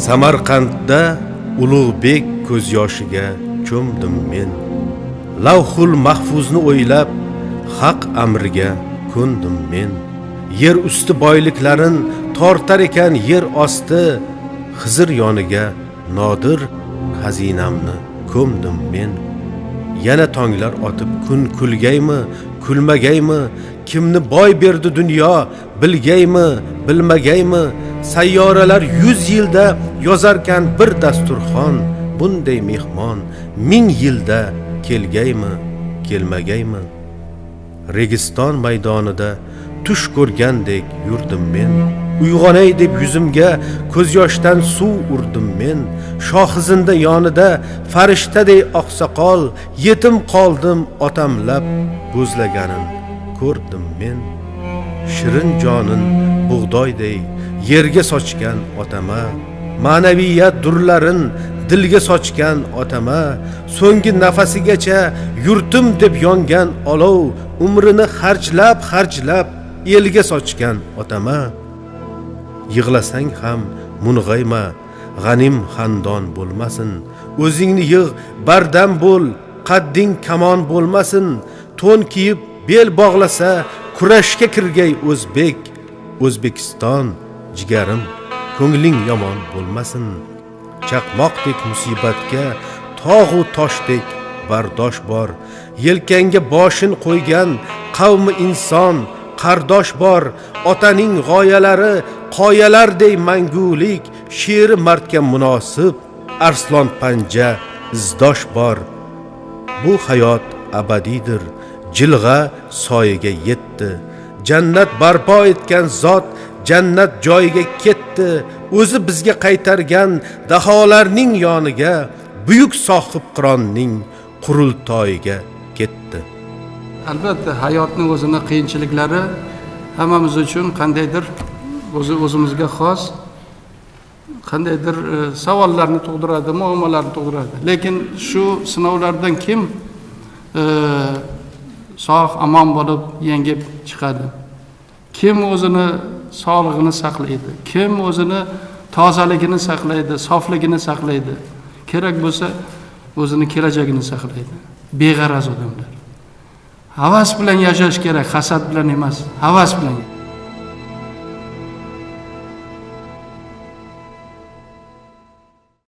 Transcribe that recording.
Samarqandda Ulug'bek ko'z yoshiga cho'mdim men. Lavhul mahfuzni o'ylab, haq amriga ko'ndim men. Yer usti boyliklarin tortar ekan yer osti, Xizr yoniga nodir xazinamni ko'mdim men. Yana tonglar otib kun kulgaymi, kulmagaymi, kimni boy berdi dunyo, bilgaymi, bilmagaymi, sayyoralar 100 yilda yozarkan bir dasturxon, bunday mehmon 1000 yilda kelgaymi, kelmagaymi. Registon maydonida tush ko'rgandek yurdim men. Uyg'onay deb yuzimga ko'z yoshdan suv urdim men. Shohizinda yonida farishtadek oqsoqol, yetim qoldim otamlab bo'zlaganin ko'rdim men. Shirin jonin bug'doydek yerga sochgan otama, ma'naviyat durlarin dilga sochgan otama, so'nggi nafasigacha yurtim deb yongan olov, umrini harjlab elga sochgan otama. Yig'lasang ham mung'ayma, g'anim xandon bo'lmasin. O'zingni yig', bardam bo'l, qadding kamon bo'lmasin. To'n kiyib bel bog'lasa, kurashga kirgay o'zbek. O'zbekiston jigarim, ko'ngling yomon bo'lmasin. Chaqmoqdek musibatga tog'u toshdek bardosh bor. Yelkanga boshin qo'ygan qavmi inson qardosh bor. Otaning g'oyalari qoyalardek mangulik, she'ri mardga munosib arslon panja izdosh bor. Bu hayot abadiydir, jilg'a soyiga yetdi. Jannat barpo etgan zot jannat joyiga ketdi. O'zi bizga qaytargan daholarning yoniga, buyuk sohib qironning qurultoyiga ketdi. Albatta hayotning o'zini qiyinchiliklari hammamiz uchun qandaydir o'zimizga xos qandaydir savollarni tug'diradi, muammolarni tug'diradi. Lekin shu sinovlardan kim sog' omon bo'lib yengib chiqadi? Kim o'zini sog'lig'ini saqlaydi? Kim o'zini tozaligini saqlaydi, sofligini saqlaydi? Kerak bo'lsa, o'zini kelajagini saqlaydi. Beg'araz odamlar. Havas bilan yashash kerak, hasad bilan emas, havas bilan.